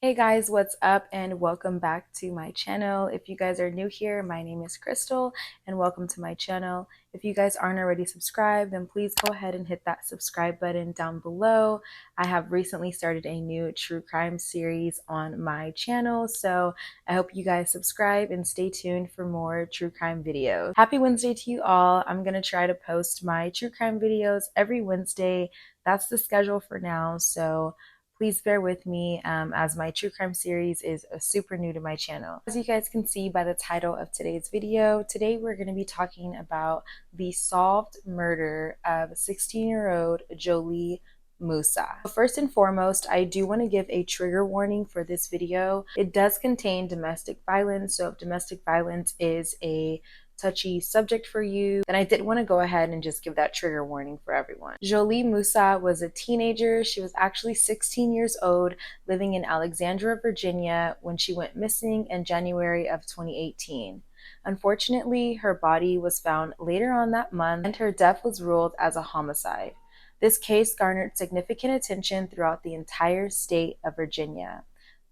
Hey guys, what's up and welcome back to my channel. If you guys are new here, my name is Crystal and welcome to my channel. If you guys aren't already subscribed, then please go ahead and hit that subscribe button down below. I have recently started a new true crime series on my channel, so I hope you guys subscribe and stay tuned for more true crime videos. Happy Wednesday to you all. I'm going to try to post my true crime videos every Wednesday. That's the schedule for now, so please bear with me as my true crime series is super new to my channel. As you guys can see by the title of today's video, today we're going to be talking about the solved murder of 16-year-old Jholie Moussa. First and foremost, I do want to give a trigger warning for this video. It does contain domestic violence, so if domestic violence is a touchy subject for you, then I did want to go ahead and just give that trigger warning for everyone. Jholie Moussa was a teenager. She was actually 16 years old, living in Alexandria, Virginia, when she went missing in January of 2018. Unfortunately, her body was found later on that month and her death was ruled as a homicide. This case garnered significant attention throughout the entire state of Virginia.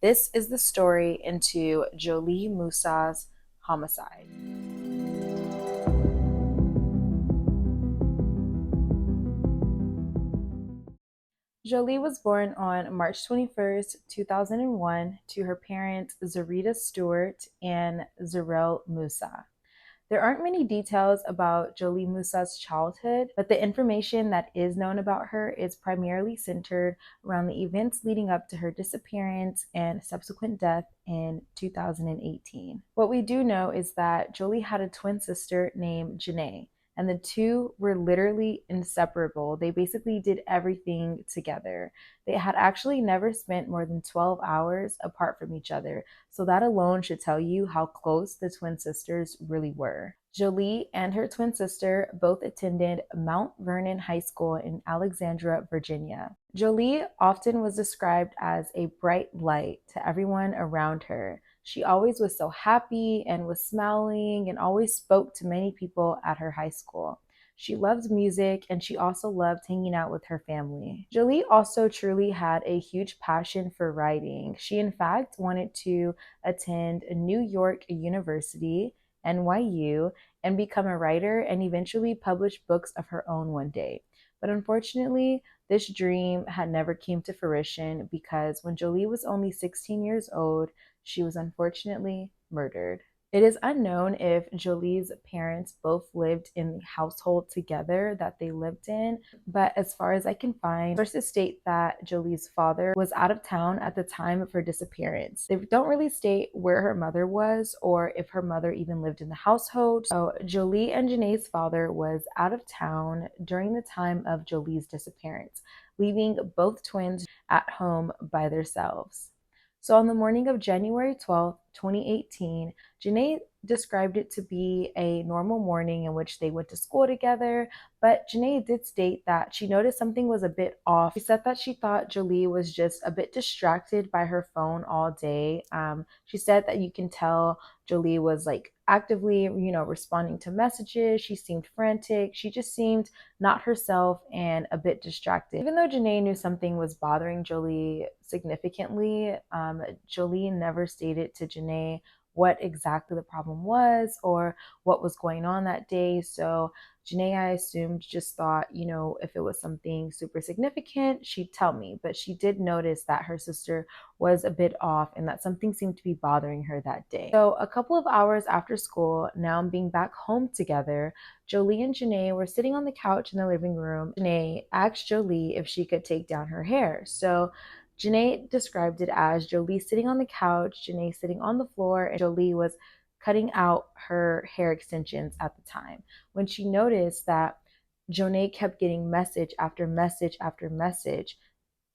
This is the story into Jholie Moussa's homicide. Jolie was born on March 21st, 2001, to her parents Zirita Stewart and Zirell Moussa. There aren't many details about Jholie Moussa's childhood, but the information that is known about her is primarily centered around the events leading up to her disappearance and subsequent death in 2018. What we do know is that Jolie had a twin sister named Janae, and the two were literally inseparable. They basically did everything together. They had actually never spent more than 12 hours apart from each other, so that alone should tell you how close the twin sisters really were. Jolie and her twin sister both attended Mount Vernon High School in Alexandria, Virginia. Jolie often was described as a bright light to everyone around her. She always was so happy and was smiling and always spoke to many people at her high school. She loved music and she also loved hanging out with her family. Jolie also truly had a huge passion for writing. She, in fact, wanted to attend New York University, NYU, and become a writer and eventually publish books of her own one day. But unfortunately, this dream had never came to fruition because when Jolie was only 16 years old, she was unfortunately murdered. It is unknown if Jolie's parents both lived in the household together that they lived in, but as far as I can find, sources state that Jolie's father was out of town at the time of her disappearance. They don't really state where her mother was or if her mother even lived in the household. So Jolie and Janae's father was out of town during the time of Jolie's disappearance, leaving both twins at home by themselves. So on the morning of January 12th, 2018, Janae described it to be a normal morning in which they went to school together, but Janae did state that she noticed something was a bit off. She said that she thought Jolie was just a bit distracted by her phone all day. She said that you can tell Jolie was like actively, responding to messages. She seemed frantic. She just seemed not herself and a bit distracted. Even though Janae knew something was bothering Jolie significantly, Jolie never stated to Janae what exactly the problem was or what was going on that day. So Janae, I assumed, just thought, if it was something super significant, she'd tell me. But she did notice that her sister was a bit off and that something seemed to be bothering her that day. So a couple of hours after school, now being back home together, Jolie and Janae were sitting on the couch in the living room. Janae asked Jolie if she could take down her hair. So Janae described it as Jolie sitting on the couch, Janae sitting on the floor, and Jolie was cutting out her hair extensions at the time. When she noticed that Janae kept getting message after message after message,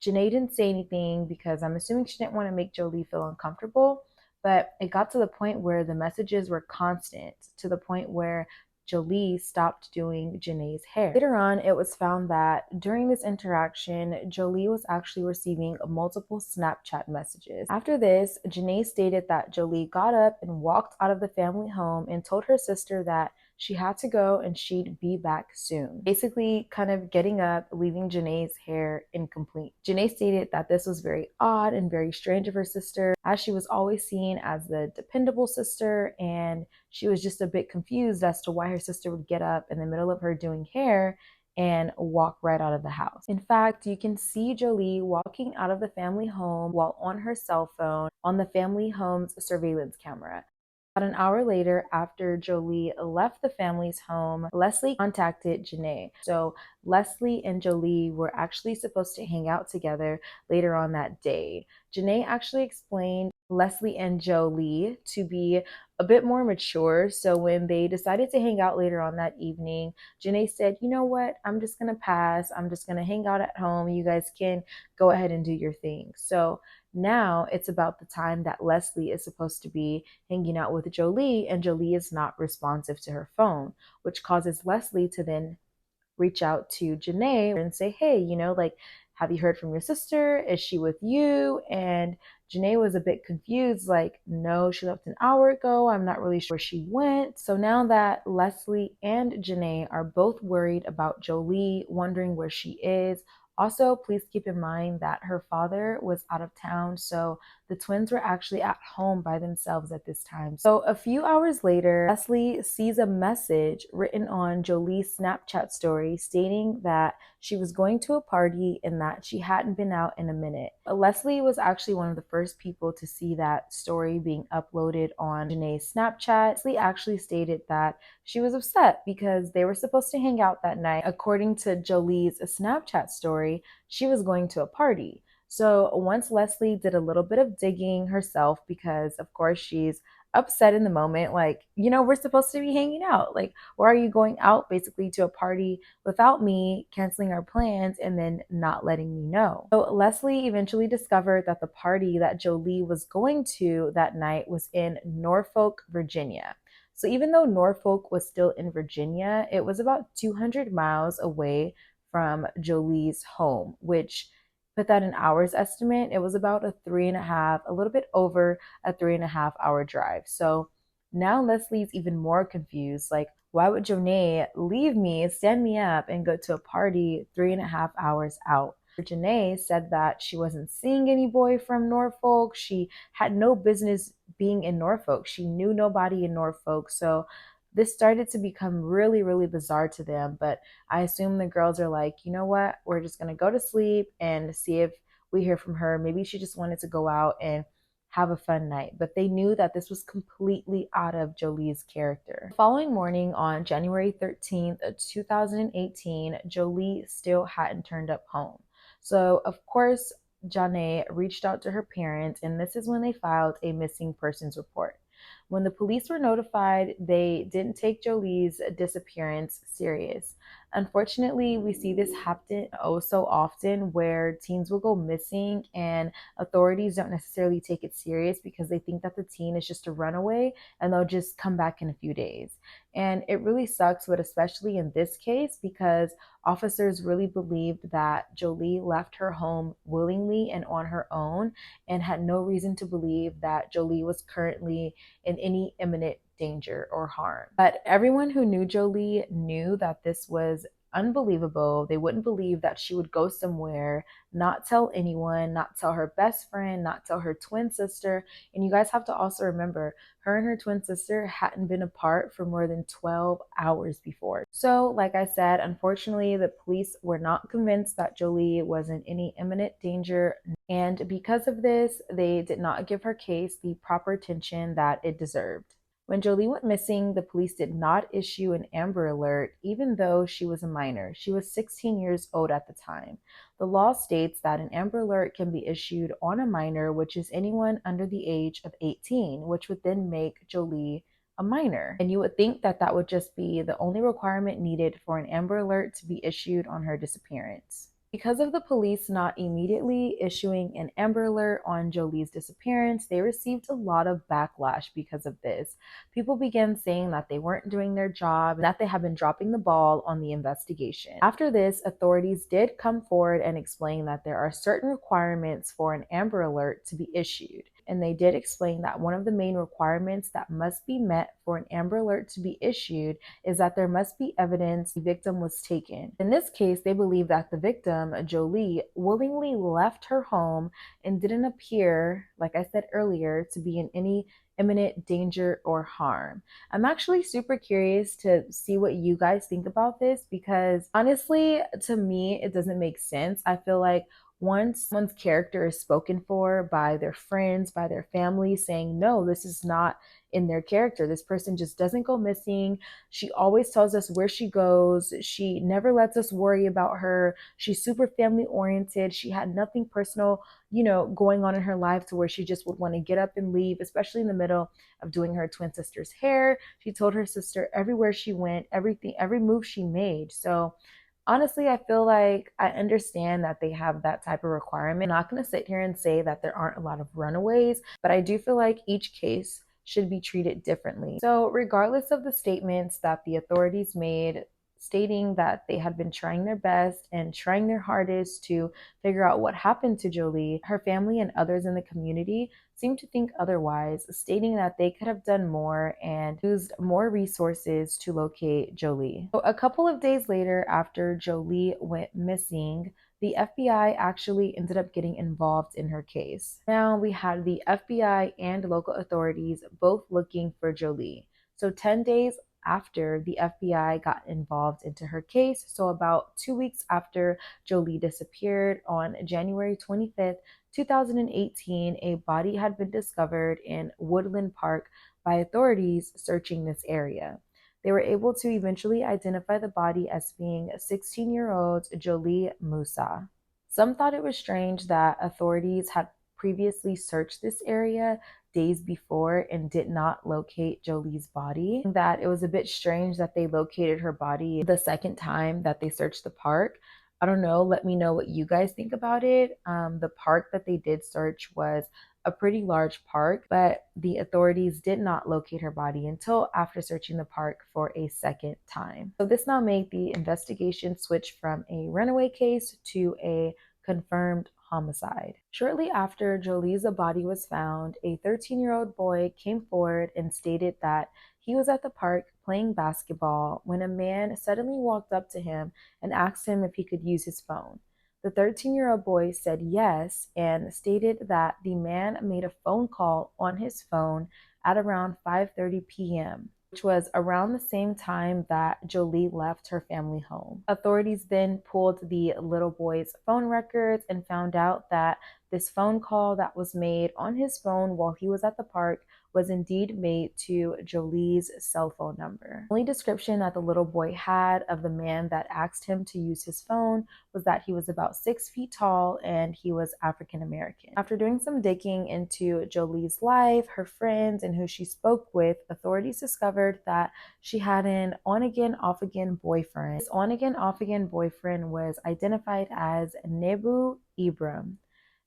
Janae didn't say anything because I'm assuming she didn't want to make Jolie feel uncomfortable, but it got to the point where the messages were constant, to the point where Jolie stopped doing Janae's hair. Later on, it was found that during this interaction, Jolie was actually receiving multiple Snapchat messages. After this, Janae stated that Jolie got up and walked out of the family home and told her sister that she had to go and she'd be back soon. Basically, kind of getting up, leaving Janae's hair incomplete. Janae stated that this was very odd and very strange of her sister, as she was always seen as the dependable sister, and she was just a bit confused as to why her sister would get up in the middle of her doing hair and walk right out of the house. In fact, you can see Jolie walking out of the family home while on her cell phone on the family home's surveillance camera. About an hour later, after Jolie left the family's home, Leslie contacted Janae. So Leslie and Jolie were actually supposed to hang out together later on that day. Janae actually explained Leslie and Jolie to be a bit more mature. So when they decided to hang out later on that evening, Janae said, you know what, I'm just going to pass. I'm just going to hang out at home. You guys can go ahead and do your thing. So now it's about the time that Leslie is supposed to be hanging out with Jolie, and Jolie is not responsive to her phone, which causes Leslie to then reach out to Janae and say, hey, like, have you heard from your sister? Is she with you? And Janae was a bit confused, like, no, she left an hour ago. I'm not really sure where she went. So now that Leslie and Janae are both worried about Jolie, wondering where she is. Also, please keep in mind that her father was out of town, so the twins were actually at home by themselves at this time. So a few hours later, Leslie sees a message written on Jolie's Snapchat story stating that she was going to a party and that she hadn't been out in a minute. Leslie was actually one of the first people to see that story being uploaded on Janae's Snapchat. Leslie actually stated that she was upset because they were supposed to hang out that night. According to Jolie's Snapchat story, she was going to a party. So once Leslie did a little bit of digging herself, because of course she's upset in the moment, like, we're supposed to be hanging out. Like, why are you going out basically to a party without me, canceling our plans, and then not letting me know? So Leslie eventually discovered that the party that Jolie was going to that night was in Norfolk, Virginia. So even though Norfolk was still in Virginia, it was about 200 miles away from Jolie's home, which put that in hours estimate, it was about a little bit over a 3.5 hour drive. So now Leslie's even more confused. Like, why would Janae leave me, stand me up, and go to a party 3.5 hours out? Janae said that she wasn't seeing any boy from Norfolk. She had no business being in Norfolk. She knew nobody in Norfolk. So this started to become really, really bizarre to them. But I assume the girls are like, you know what? We're just going to go to sleep and see if we hear from her. Maybe she just wanted to go out and have a fun night. But they knew that this was completely out of Jolie's character. The following morning on January 13th, 2018, Jolie still hadn't turned up home. So, of course, Janae reached out to her parents, and this is when they filed a missing persons report. When the police were notified, they didn't take Jolie's disappearance serious. Unfortunately, we see this happen oh so often where teens will go missing and authorities don't necessarily take it serious because they think that the teen is just a runaway and they'll just come back in a few days. And it really sucks, but especially in this case, because officers really believed that Jolie left her home willingly and on her own and had no reason to believe that Jolie was currently in any imminent danger or harm. But everyone who knew Jolie knew that this was unbelievable. They wouldn't believe that she would go somewhere, not tell anyone, not tell her best friend, not tell her twin sister. And you guys have to also remember, her and her twin sister hadn't been apart for more than 12 hours before. So, like I said, unfortunately, the police were not convinced that Jolie was in any imminent danger. And because of this, they did not give her case the proper attention that it deserved. When Jolie went missing, the police did not issue an Amber Alert, even though she was a minor. She was 16 years old at the time. The law states that an Amber Alert can be issued on a minor, which is anyone under the age of 18, which would then make Jolie a minor. And you would think that that would just be the only requirement needed for an Amber Alert to be issued on her disappearance. Because of the police not immediately issuing an Amber Alert on Jolie's disappearance, they received a lot of backlash because of this. People began saying that they weren't doing their job and that they had been dropping the ball on the investigation. After this, authorities did come forward and explain that there are certain requirements for an Amber Alert to be issued. and they did explain that one of the main requirements that must be met for an Amber Alert to be issued is that there must be evidence the victim was taken. In this case, they believe that the victim, Jolie, willingly left her home and didn't appear, like I said earlier, to be in any imminent danger or harm. I'm actually super curious to see what you guys think about this because honestly, to me, it doesn't make sense. I feel like once someone's character is spoken for by their friends, by their family, saying, no, this is not in their character. This person just doesn't go missing. She always tells us where she goes. She never lets us worry about her. She's super family oriented. She had nothing personal, going on in her life to where she just would want to get up and leave, especially in the middle of doing her twin sister's hair. She told her sister everywhere she went, everything, every move she made. So honestly, I feel like I understand that they have that type of requirement. I'm not going to sit here and say that there aren't a lot of runaways, but I do feel like each case should be treated differently. So, regardless of the statements that the authorities made, stating that they had been trying their best and trying their hardest to figure out what happened to Jolie, her family and others in the community seem to think otherwise, stating that they could have done more and used more resources to locate Jolie. So a couple of days later, after Jolie went missing, the FBI actually ended up getting involved in her case. Now we had the FBI and local authorities both looking for Jolie. So 10 days after the FBI got involved into her case, so about 2 weeks after Jolie disappeared on January 25th, 2018, a body had been discovered in Woodland Park by authorities searching this area. They were able to eventually identify the body as being 16-year-old Jholie Moussa. Some thought it was strange that authorities had previously searched this area days before and did not locate Jolie's body. That it was a bit strange that they located her body the second time that they searched the park. I don't know. Let me know what you guys think about it. The park that they did search was a pretty large park, but the authorities did not locate her body until after searching the park for a second time. So this now made the investigation switch from a runaway case to a confirmed homicide. Shortly after Jolie's body was found, a 13-year-old boy came forward and stated that he was at the park playing basketball when a man suddenly walked up to him and asked him if he could use his phone. The 13-year-old boy said yes and stated that the man made a phone call on his phone at around 5:30 p.m., which was around the same time that Jolie left her family home. Authorities then pulled the little boy's phone records and found out that this phone call that was made on his phone while he was at the park was indeed made to Jolie's cell phone number. The only description that the little boy had of the man that asked him to use his phone was that he was about 6 feet tall and he was African American. After doing some digging into Jolie's life, her friends, and who she spoke with, authorities discovered that she had an on-again, off-again boyfriend. This on-again, off-again boyfriend was identified as Nebu Ibram.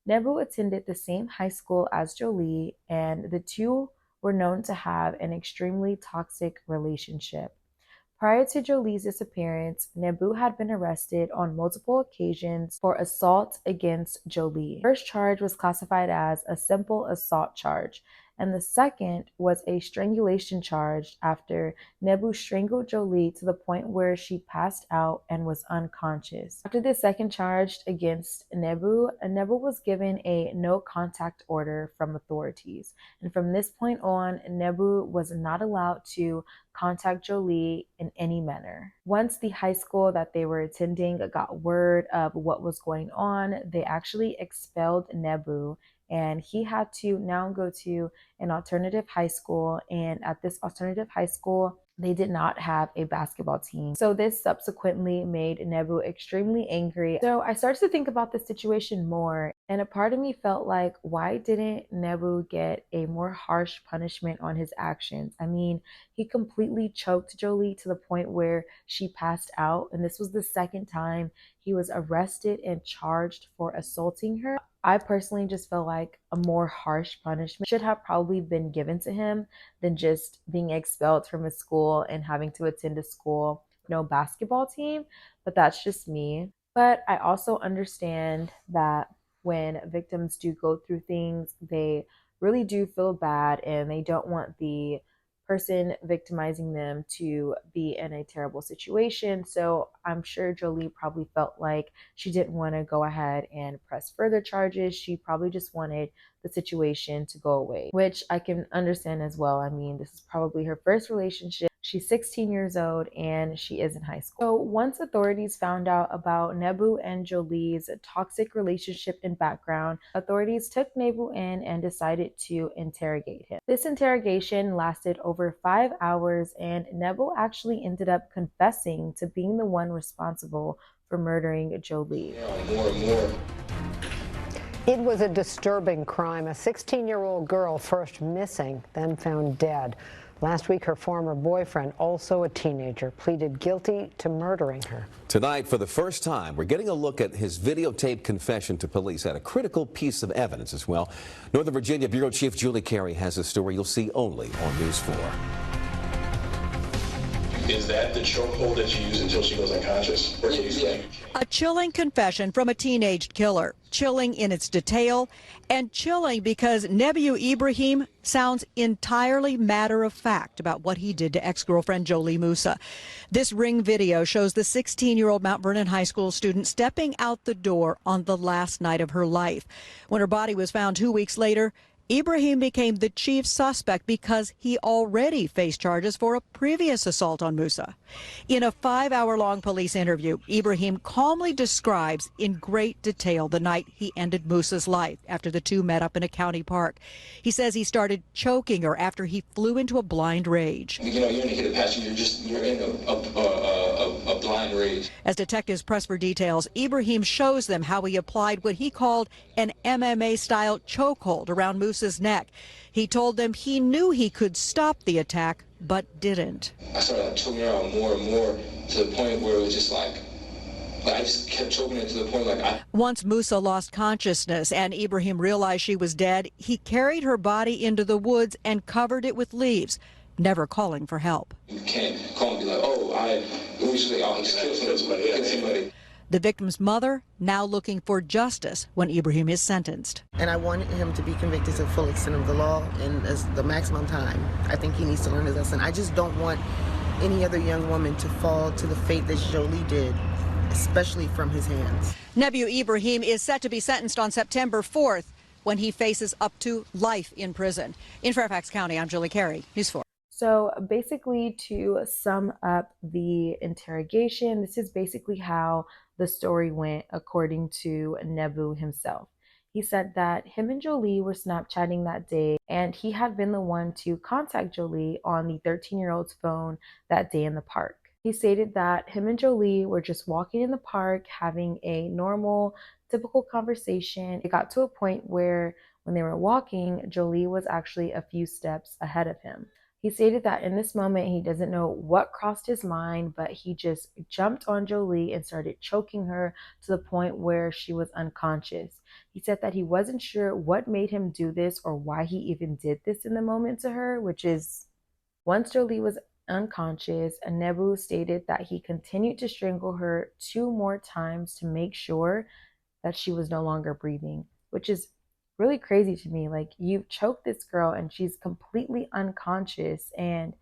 Nebu attended the same high school as Jolie, and the two were known to have an extremely toxic relationship. Prior to Jolie's disappearance, Nebu had been arrested on multiple occasions for assault against Jolie. The first charge was classified as a simple assault charge, and the second was a strangulation charge after Nebu strangled Jolie to the point where she passed out and was unconscious. After the second charge against Nebu was given a no contact order from authorities. And from this point on, Nebu was not allowed to contact Jolie in any manner. Once the high school that they were attending got word of what was going on, they actually expelled Nebu, and he had to now go to an alternative high school. And at this alternative high school, they did not have a basketball team. So this subsequently made Nebu extremely angry. So I started to think about the situation more, and a part of me felt like, why didn't Nebu get a more harsh punishment on his actions? I mean, he completely choked Jolie to the point where she passed out, and this was the second time he was arrested and charged for assaulting her. I personally just feel like a more harsh punishment should have probably been given to him than just being expelled from a school and having to attend a school with no basketball team. But that's just me. But I also understand that when victims do go through things, they really do feel bad and they don't want the person victimizing them to be in a terrible situation. So I'm sure Jolie probably felt like she didn't want to go ahead and press further charges. She probably just wanted the situation to go away, which I can understand as well. I mean, this is probably her first relationship. She's 16 years old and she is in high school. So once authorities found out about Nebu and Jolie's toxic relationship and background, authorities took Nebu in and decided to interrogate him. This interrogation lasted over 5 hours, and Nebu actually ended up confessing to being the one responsible for murdering Jolie. More and more. It was a disturbing crime. A 16-year-old girl first missing, then found dead. Last week, her former boyfriend, also a teenager, pleaded guilty to murdering her. Tonight, for the first time, we're getting a look at his videotaped confession to police at a critical piece of evidence as well. Northern Virginia Bureau Chief Julie Carey has a story you'll see only on News 4. Is that the chokehold that you use until she goes unconscious? Or A chilling confession from a teenage killer. Chilling in its detail, and chilling because Nebu Ibrahim sounds entirely matter of fact about what he did to ex-girlfriend Jholie Moussa. This Ring video shows the 16-year-old Mount Vernon High School student stepping out the door on the last night of her life. When her body was found 2 weeks later, Ibrahim became the chief suspect because he already faced charges for a previous assault on Moussa. In a 5-hour-long police interview, Ibrahim calmly describes in great detail the night he ended Moussa's life after the two met up in a county park. He says he started choking her after he flew into a blind rage. You know, you're in a hit of passion, you're in a blind rage. As detectives press for details, Ibrahim shows them how he applied what he called an MMA-style chokehold around Moussa's neck. He told them he knew he could stop the attack, but didn't. I started choking her out more and more to the point where it was just like I just kept choking her to the point Once Moussa lost consciousness and Ibrahim realized she was dead, he carried her body into the woods and covered it with leaves, never calling for help. You can't call and be like, oh, I just killed somebody. The victim's mother now looking for justice when Ibrahim is sentenced. And I want him to be convicted to the full extent of the law and as the maximum time. I think he needs to learn his lesson. I just don't want any other young woman to fall to the fate that Jolie did, especially from his hands. Nebu Ibrahim is set to be sentenced on September 4th when he faces up to life in prison. In Fairfax County, I'm Julie Carey, News 4. So basically, to sum up the interrogation, this is basically how the story went according to Nebu himself. He said that him and Jolie were Snapchatting that day, and he had been the one to contact Jolie on the 13-year-old's phone that day in the park. He stated that him and Jolie were just walking in the park, having a normal, typical conversation. It got to a point where when they were walking, Jolie was actually a few steps ahead of him. He stated that in this moment, he doesn't know what crossed his mind, but he just jumped on Jolie and started choking her to the point where she was unconscious. He said that he wasn't sure what made him do this or why he even did this in the moment to her, which is once Jolie was unconscious, Nebu stated that he continued to strangle her 2 more times to make sure that she was no longer breathing, which is really crazy to me. Like, you've choked this girl and she's completely unconscious, and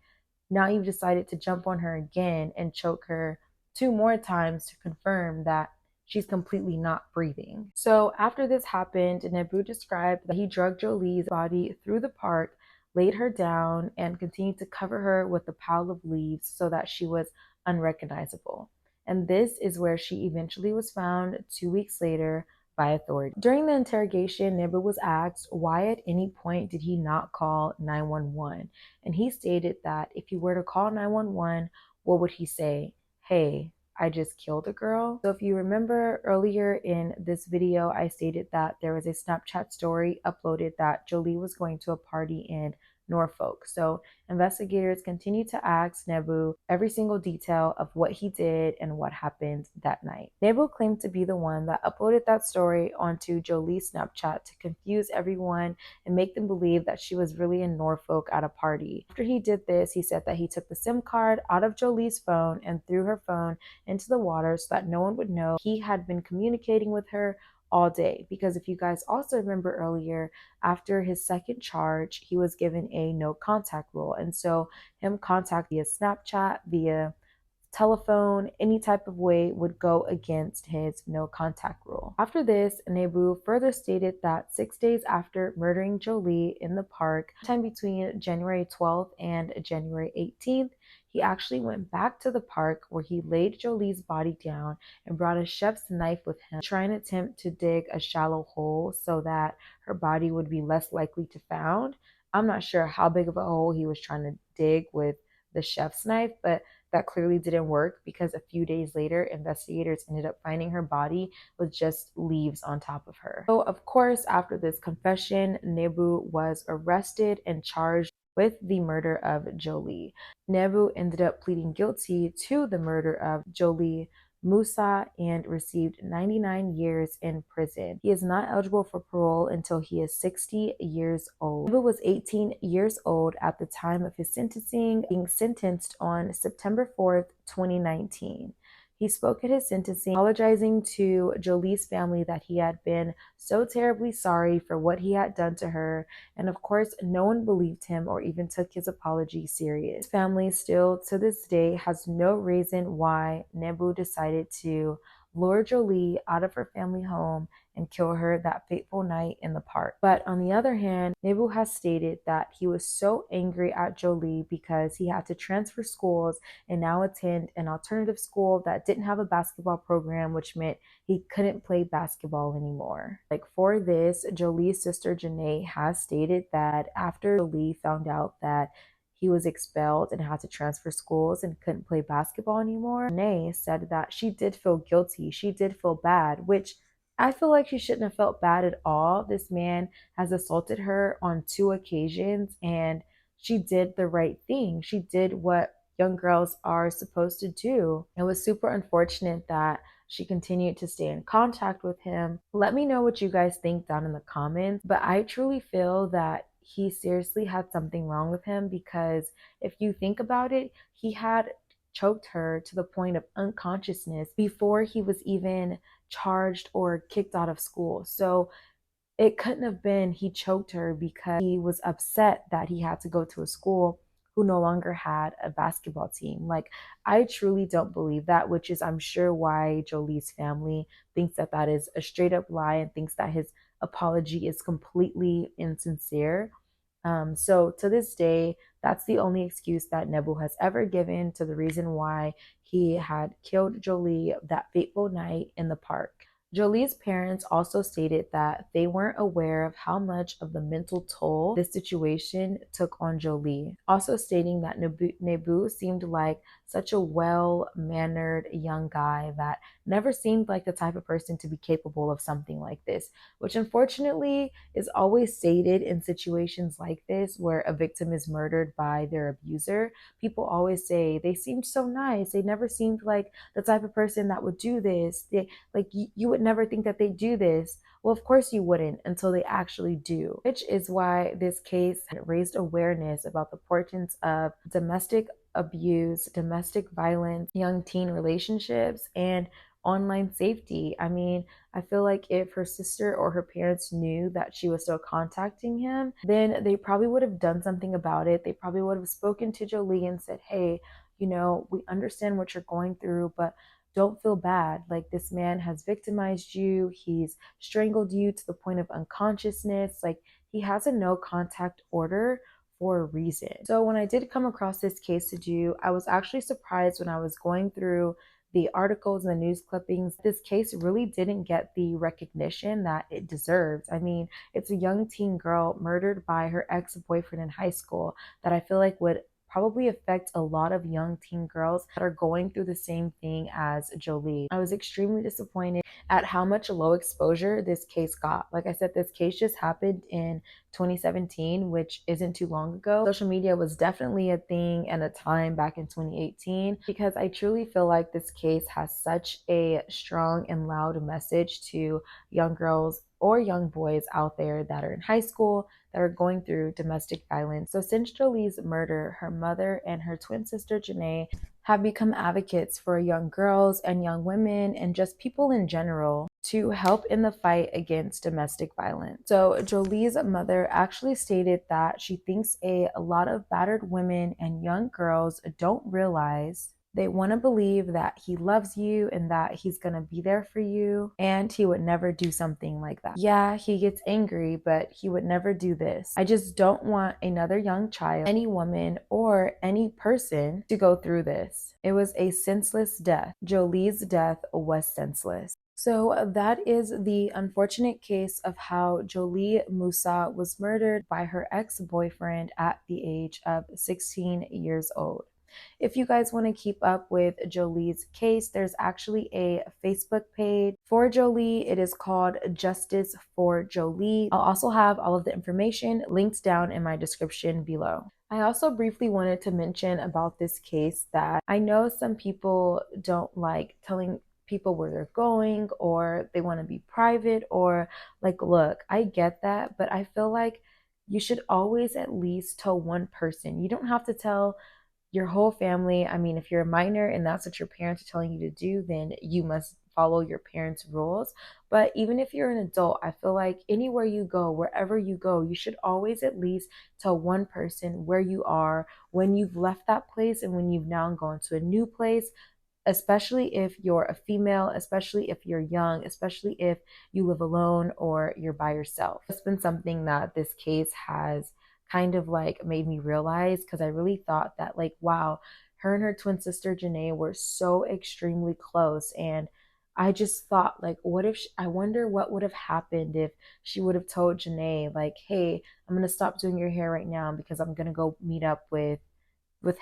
now you've decided to jump on her again and choke her 2 more times to confirm that she's completely not breathing. So after this happened, Nebu described that he dragged Jolie's body through the park, laid her down, and continued to cover her with a pile of leaves so that she was unrecognizable. And this is where she eventually was found 2 weeks later by authorities. During the interrogation, Nebu was asked why at any point did he not call 911, and he stated that if he were to call 911, what would he say? Hey, I just killed a girl. So if you remember earlier in this video, I stated that there was a Snapchat story uploaded that Jolie was going to a party in Norfolk. So investigators continue to ask Nebu every single detail of what he did and what happened that night. Nebu claimed to be the one that uploaded that story onto Jolie's Snapchat to confuse everyone and make them believe that she was really in Norfolk at a party. After he did this, he said that he took the SIM card out of Jolie's phone and threw her phone into the water so that no one would know he had been communicating with her all day. Because if you guys also remember earlier, after his second charge, he was given a no contact rule. And so him contact via Snapchat, via telephone, any type of way would go against his no contact rule. After this, Nebu further stated that 6 days after murdering Jolie in the park, time between January 12th and January 18th, he actually went back to the park where he laid Jolie's body down and brought a chef's knife with him, trying to attempt to dig a shallow hole so that her body would be less likely to found. I'm not sure how big of a hole he was trying to dig with the chef's knife, but that clearly didn't work because a few days later, investigators ended up finding her body with just leaves on top of her. So, of course, after this confession, Nebu was arrested and charged with the murder of Jolie. Nebu ended up pleading guilty to the murder of Jholie Moussa and received 99 years in prison. He is not eligible for parole until he is 60 years old. Nebu was 18 years old at the time of his sentencing, being sentenced on September 4th, 2019. He spoke at his sentencing, apologizing to Jolie's family that he had been so terribly sorry for what he had done to her. And of course, no one believed him or even took his apology serious. His family still to this day has no reason why Nebu decided to lure Jolie out of her family home and kill her that fateful night in the park. But on the other hand, Nebu has stated that he was so angry at Jolie because he had to transfer schools and now attend an alternative school that didn't have a basketball program, which meant he couldn't play basketball anymore. Like for this, Jolie's sister Janae has stated that after Jolie found out that he was expelled and had to transfer schools and couldn't play basketball anymore, Janae said that she did feel guilty. She did feel bad, which I feel like she shouldn't have felt bad at all. This man has assaulted her on 2 occasions and she did the right thing. She did what young girls are supposed to do. It was super unfortunate that she continued to stay in contact with him. Let me know what you guys think down in the comments, but I truly feel that he seriously had something wrong with him because if you think about it, he had choked her to the point of unconsciousness before he was even charged or kicked out of school. So it couldn't have been he choked her because he was upset that he had to go to a school who no longer had a basketball team. Like, I truly don't believe that, which is, I'm sure, why Jolie's family thinks that that is a straight up lie and thinks that his apology is completely insincere. So to this day, that's the only excuse that Nebu has ever given to the reason why he had killed Jolie that fateful night in the park. Jolie's parents also stated that they weren't aware of how much of the mental toll this situation took on Jolie, also stating that Nebu seemed like such a well-mannered young guy that never seemed like the type of person to be capable of something like this, which unfortunately is always stated in situations like this where a victim is murdered by their abuser. People always say they seemed so nice. They never seemed like the type of person that would do this. You would never think that they do this. Well, of course you wouldn't until they actually do, which is why this case raised awareness about the importance of domestic abuse, domestic violence, young teen relationships, and online safety. I mean, I feel like if her sister or her parents knew that she was still contacting him, then they probably would have done something about it. They probably would have spoken to Jolie and said, hey, we understand what you're going through, but don't feel bad. Like, this man has victimized you. He's strangled you to the point of unconsciousness. Like, he has a no contact order for a reason. So when I did come across this case to do, I was actually surprised when I was going through the articles and the news clippings. This case really didn't get the recognition that it deserves. I mean, it's a young teen girl murdered by her ex-boyfriend in high school that I feel like would probably affect a lot of young teen girls that are going through the same thing as Jolie. I was extremely disappointed at how much low exposure this case got. Like I said, this case just happened in 2017, which isn't too long ago. Social media was definitely a thing and a time back in 2018, because I truly feel like this case has such a strong and loud message to young girls or young boys out there that are in high school that are going through domestic violence. So since Jolie's murder, her mother and her twin sister Janae have become advocates for young girls and young women and just people in general to help in the fight against domestic violence. So Jolie's mother actually stated that she thinks a lot of battered women and young girls don't realize they want to believe that he loves you and that he's going to be there for you, and he would never do something like that. Yeah, he gets angry, but he would never do this. I just don't want another young child, any woman, or any person to go through this. It was a senseless death. Jolie's death was senseless. So that is the unfortunate case of how Jholie Moussa was murdered by her ex-boyfriend at the age of 16 years old. If you guys want to keep up with Jolie's case, there's actually a Facebook page for Jolie. It is called Justice for Jolie. I'll also have all of the information linked down in my description below. I also briefly wanted to mention about this case that I know some people don't like telling people where they're going, or they want to be private, or like, look, I get that, but I feel like you should always at least tell one person. You don't have to tell your whole family. I mean, if you're a minor and that's what your parents are telling you to do, then you must follow your parents' rules. But even if you're an adult, I feel like anywhere you go, wherever you go, you should always at least tell one person where you are when you've left that place and when you've now gone to a new place, especially if you're a female, especially if you're young, especially if you live alone or you're by yourself. It's been something that this case has kind of like made me realize, because I really thought that, like, wow, her and her twin sister Janae were so extremely close. And I just thought, like, what if I wonder what would have happened if she would have told Janae, like, hey, I'm gonna stop doing your hair right now because I'm gonna go meet up with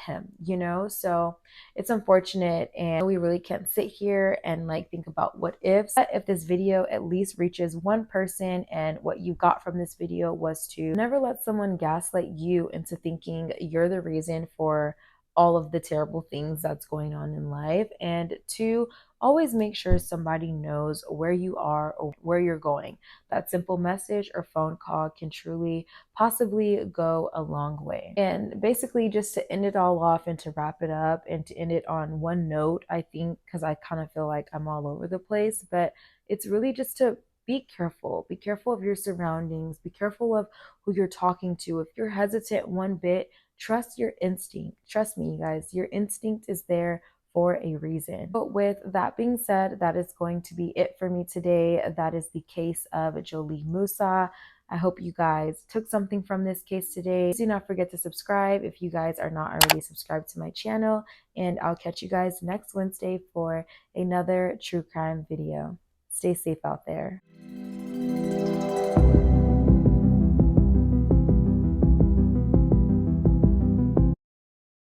him, you know? So it's unfortunate, and we really can't sit here and like think about what ifs. But if this video at least reaches one person and what you got from this video was to never let someone gaslight you into thinking you're the reason for all of the terrible things that's going on in life, and to always make sure somebody knows where you are or where you're going. That simple message or phone call can truly possibly go a long way. And basically, just to end it all off and to wrap it up and to end it on one note, I think, because I kind of feel like I'm all over the place, but it's really just to be careful. Be careful of your surroundings. Be careful of who you're talking to. If you're hesitant one bit, trust your instinct. Trust me, you guys, your instinct is there for a reason. But with that being said, that is going to be it for me today. That is the case of Jholie Moussa. I hope you guys took something from this case today. Please do not forget to subscribe if you guys are not already subscribed to my channel, and I'll catch you guys next Wednesday for another true crime video. Stay safe out there.